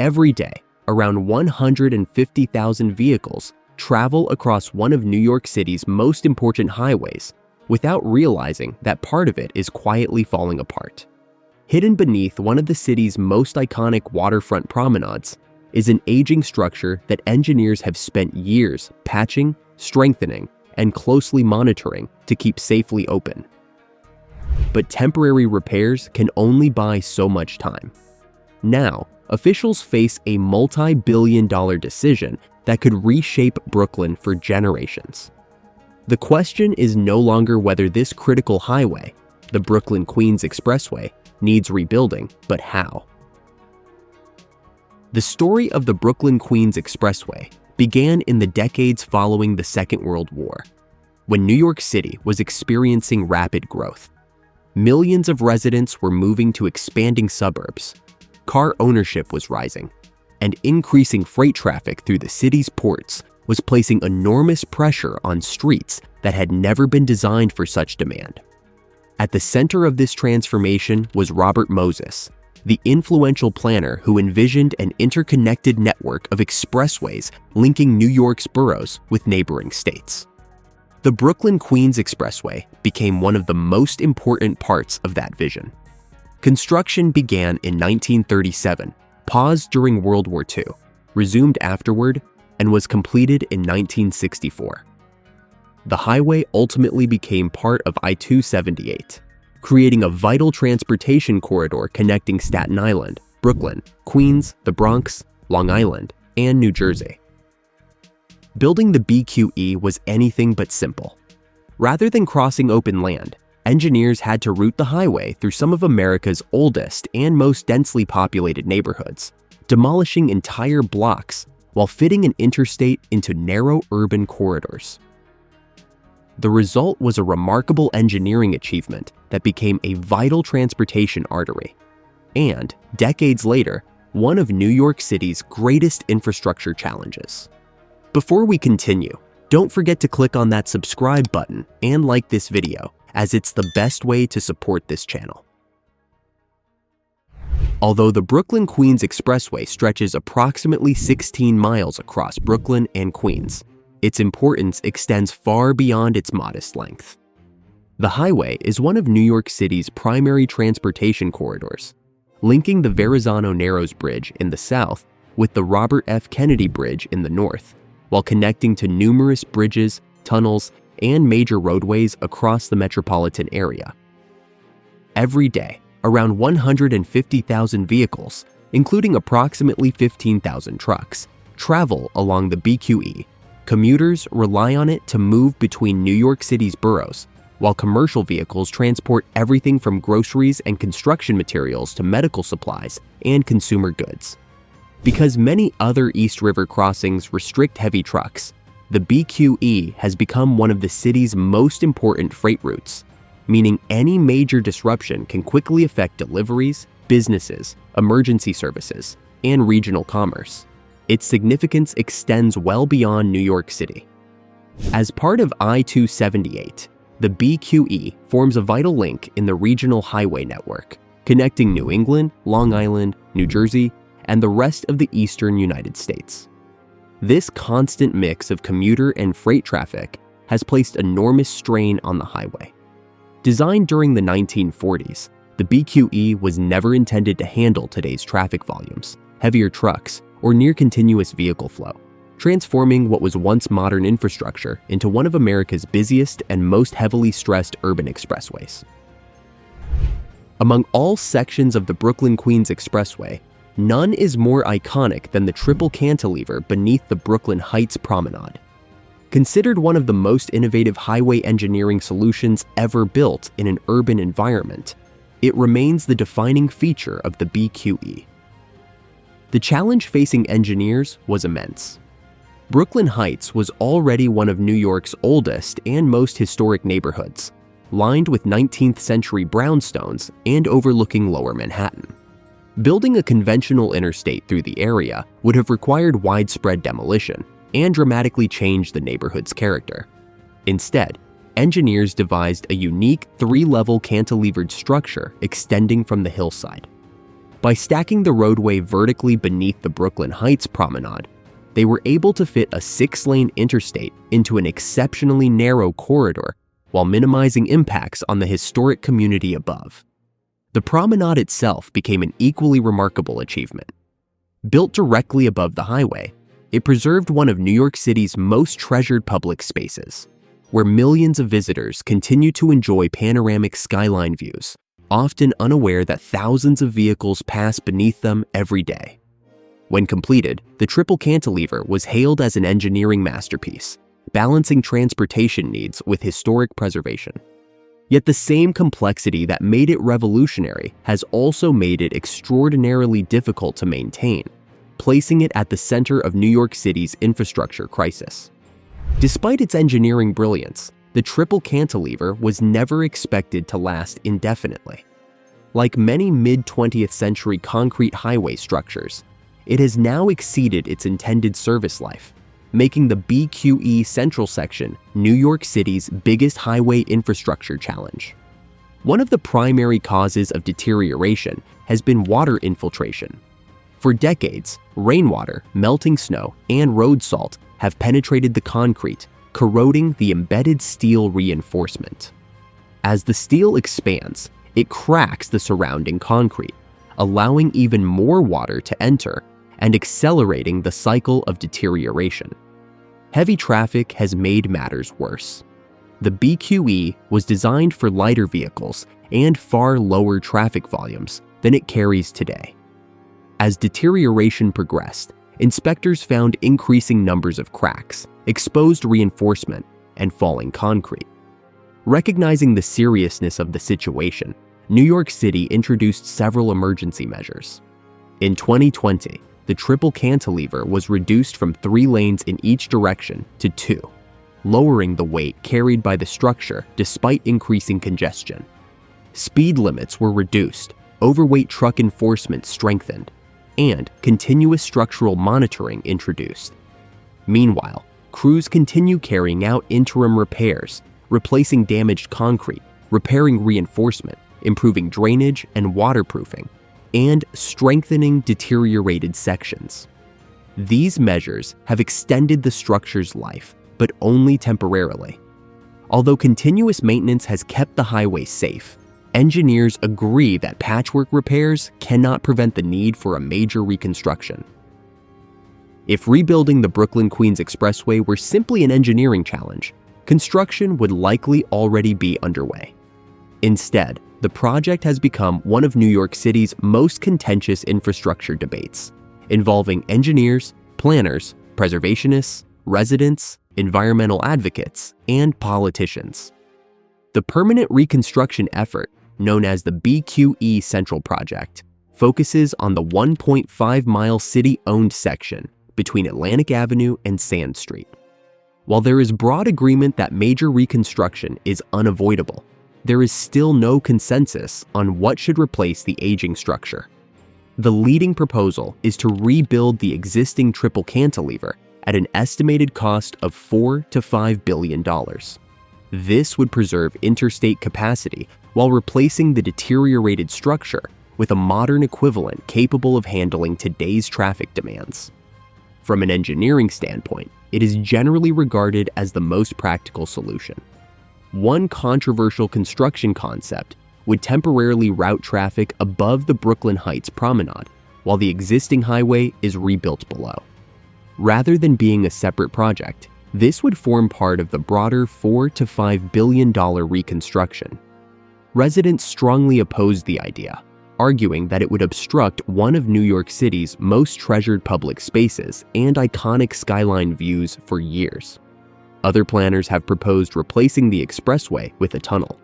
Every day, around 150,000 vehicles travel across one of New York City's most important highways without realizing that part of it is quietly falling apart. Hidden beneath one of the city's most iconic waterfront promenades is an aging structure that engineers have spent years patching, strengthening, and closely monitoring to keep safely open. But temporary repairs can only buy so much time. Now, officials face a multi-billion-dollar decision that could reshape Brooklyn for generations. The question is no longer whether this critical highway, the Brooklyn-Queens Expressway, needs rebuilding, but how. The story of the Brooklyn-Queens Expressway began in the decades following the Second World War, when New York City was experiencing rapid growth. Millions of residents were moving to expanding suburbs, car ownership was rising, and increasing freight traffic through the city's ports was placing enormous pressure on streets that had never been designed for such demand. At the center of this transformation was Robert Moses, the influential planner who envisioned an interconnected network of expressways linking New York's boroughs with neighboring states. The Brooklyn-Queens Expressway became one of the most important parts of that vision. Construction began in 1937, paused during World War II, resumed afterward, and was completed in 1964. The highway ultimately became part of I-278, creating a vital transportation corridor connecting Staten Island, Brooklyn, Queens, the Bronx, Long Island, and New Jersey. Building the BQE was anything but simple. Rather than crossing open land, engineers had to route the highway through some of America's oldest and most densely populated neighborhoods, demolishing entire blocks while fitting an interstate into narrow urban corridors. The result was a remarkable engineering achievement that became a vital transportation artery, and, decades later, one of New York City's greatest infrastructure challenges. Before we continue, don't forget to click on that subscribe button and like this video, as it's the best way to support this channel. Although the Brooklyn-Queens Expressway stretches approximately 16 miles across Brooklyn and Queens, its importance extends far beyond its modest length. The highway is one of New York City's primary transportation corridors, linking the Verrazano Narrows Bridge in the south with the Robert F. Kennedy Bridge in the north, while connecting to numerous bridges, tunnels, and major roadways across the metropolitan area. Every day, around 150,000 vehicles, including approximately 15,000 trucks, travel along the BQE. Commuters rely on it to move between New York City's boroughs, while commercial vehicles transport everything from groceries and construction materials to medical supplies and consumer goods. Because many other East River crossings restrict heavy trucks, the BQE has become one of the city's most important freight routes, meaning any major disruption can quickly affect deliveries, businesses, emergency services, and regional commerce. Its significance extends well beyond New York City. As part of I-278, the BQE forms a vital link in the regional highway network, connecting New England, Long Island, New Jersey, and the rest of the eastern United States. This constant mix of commuter and freight traffic has placed enormous strain on the highway. Designed during the 1940s, the BQE was never intended to handle today's traffic volumes, heavier trucks, or near-continuous vehicle flow, transforming what was once modern infrastructure into one of America's busiest and most heavily stressed urban expressways. Among all sections of the Brooklyn-Queens Expressway, none is more iconic than the triple cantilever beneath the Brooklyn Heights Promenade. Considered one of the most innovative highway engineering solutions ever built in an urban environment, it remains the defining feature of the BQE. The challenge facing engineers was immense. Brooklyn Heights was already one of New York's oldest and most historic neighborhoods, lined with 19th century brownstones and overlooking Lower Manhattan. Building a conventional interstate through the area would have required widespread demolition and dramatically changed the neighborhood's character. Instead, engineers devised a unique three-level cantilevered structure extending from the hillside. By stacking the roadway vertically beneath the Brooklyn Heights promenade, they were able to fit a 6-lane interstate into an exceptionally narrow corridor while minimizing impacts on the historic community above. The promenade itself became an equally remarkable achievement. Built directly above the highway, it preserved one of New York City's most treasured public spaces, where millions of visitors continue to enjoy panoramic skyline views, often unaware that thousands of vehicles pass beneath them every day. When completed, the triple cantilever was hailed as an engineering masterpiece, balancing transportation needs with historic preservation. Yet the same complexity that made it revolutionary has also made it extraordinarily difficult to maintain, placing it at the center of New York City's infrastructure crisis. Despite its engineering brilliance, the triple cantilever was never expected to last indefinitely. Like many mid-20th century concrete highway structures, it has now exceeded its intended service life, making the BQE Central section New York City's biggest highway infrastructure challenge. One of the primary causes of deterioration has been water infiltration. For decades, rainwater, melting snow, and road salt have penetrated the concrete, corroding the embedded steel reinforcement. As the steel expands, it cracks the surrounding concrete, allowing even more water to enter and accelerating the cycle of deterioration. Heavy traffic has made matters worse. The BQE was designed for lighter vehicles and far lower traffic volumes than it carries today. As deterioration progressed, inspectors found increasing numbers of cracks, exposed reinforcement, and falling concrete. Recognizing the seriousness of the situation, New York City introduced several emergency measures. In 2020, the triple cantilever was reduced from 3 lanes in each direction to 2, lowering the weight carried by the structure despite increasing congestion. Speed limits were reduced, overweight truck enforcement strengthened, and continuous structural monitoring introduced. Meanwhile, crews continue carrying out interim repairs, replacing damaged concrete, repairing reinforcement, improving drainage and waterproofing, and strengthening deteriorated sections. These measures have extended the structure's life, but only temporarily. Although continuous maintenance has kept the highway safe, engineers agree that patchwork repairs cannot prevent the need for a major reconstruction. If rebuilding the Brooklyn-Queens Expressway were simply an engineering challenge, construction would likely already be underway. Instead, the project has become one of New York City's most contentious infrastructure debates, involving engineers, planners, preservationists, residents, environmental advocates, and politicians. The permanent reconstruction effort, known as the BQE Central Project, focuses on the 1.5-mile city-owned section between Atlantic Avenue and Sand Street. While there is broad agreement that major reconstruction is unavoidable, there is still no consensus on what should replace the aging structure. The leading proposal is to rebuild the existing triple cantilever at an estimated cost of $4 to $5 billion. This would preserve interstate capacity while replacing the deteriorated structure with a modern equivalent capable of handling today's traffic demands. From an engineering standpoint, it is generally regarded as the most practical solution. One controversial construction concept would temporarily route traffic above the Brooklyn Heights promenade, while the existing highway is rebuilt below. Rather than being a separate project, this would form part of the broader $4 to $5 billion reconstruction. Residents strongly opposed the idea, arguing that it would obstruct one of New York City's most treasured public spaces and iconic skyline views for years. Other planners have proposed replacing the expressway with a tunnel.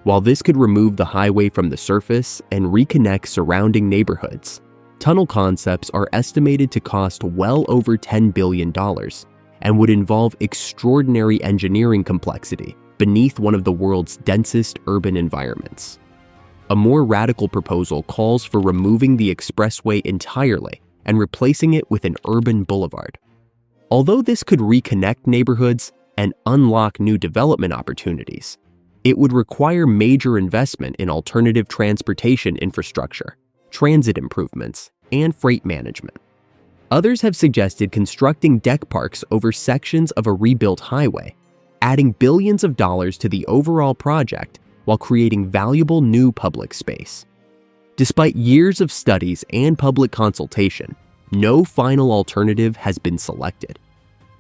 While this could remove the highway from the surface and reconnect surrounding neighborhoods, tunnel concepts are estimated to cost well over $10 billion and would involve extraordinary engineering complexity beneath one of the world's densest urban environments. A more radical proposal calls for removing the expressway entirely and replacing it with an urban boulevard. Although this could reconnect neighborhoods and unlock new development opportunities, it would require major investment in alternative transportation infrastructure transit improvements, and freight management. Others have suggested constructing deck parks over sections of a rebuilt highway, adding billions of dollars to the overall project while creating valuable new public space. Despite years of studies and public consultation, no final alternative has been selected.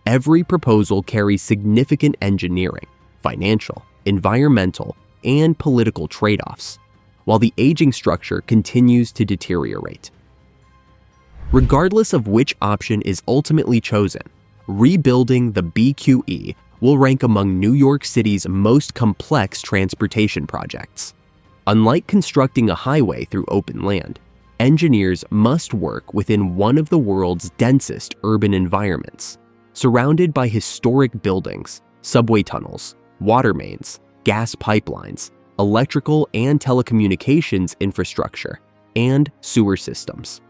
Every proposal carries significant engineering, financial, environmental, and political trade-offs, while the aging structure continues to deteriorate. Regardless of which option is ultimately chosen, rebuilding the BQE will rank among New York City's most complex transportation projects. Unlike constructing a highway through open land, engineers must work within one of the world's densest urban environments, surrounded by historic buildings, subway tunnels, water mains, gas pipelines, electrical and telecommunications infrastructure, and sewer systems.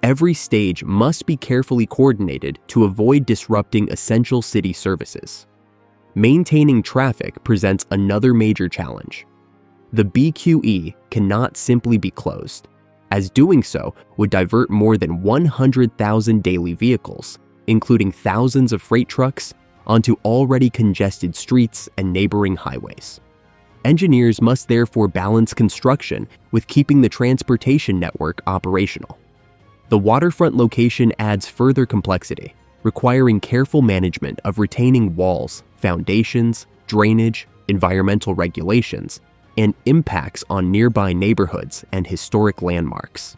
Every stage must be carefully coordinated to avoid disrupting essential city services. Maintaining traffic presents another major challenge. The BQE cannot simply be closed, as doing so would divert more than 100,000 daily vehicles, including thousands of freight trucks, onto already congested streets and neighboring highways. Engineers must therefore balance construction with keeping the transportation network operational. The waterfront location adds further complexity, requiring careful management of retaining walls, foundations, drainage, environmental regulations, and impacts on nearby neighborhoods and historic landmarks.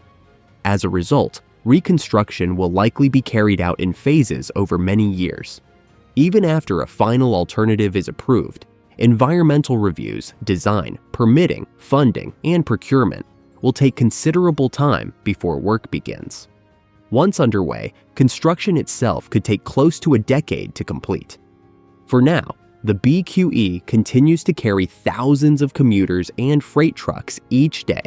As a result, reconstruction will likely be carried out in phases over many years. Even after a final alternative is approved, environmental reviews, design, permitting, funding, and procurement will take considerable time before work begins. Once underway, construction itself could take close to a decade to complete. For now, the BQE continues to carry thousands of commuters and freight trucks each day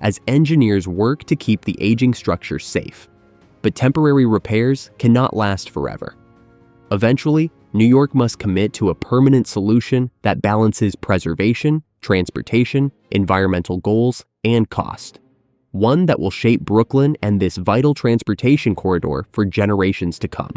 as engineers work to keep the aging structure safe. But temporary repairs cannot last forever. Eventually, New York must commit to a permanent solution that balances preservation, transportation, environmental goals, and cost. One that will shape Brooklyn and this vital transportation corridor for generations to come.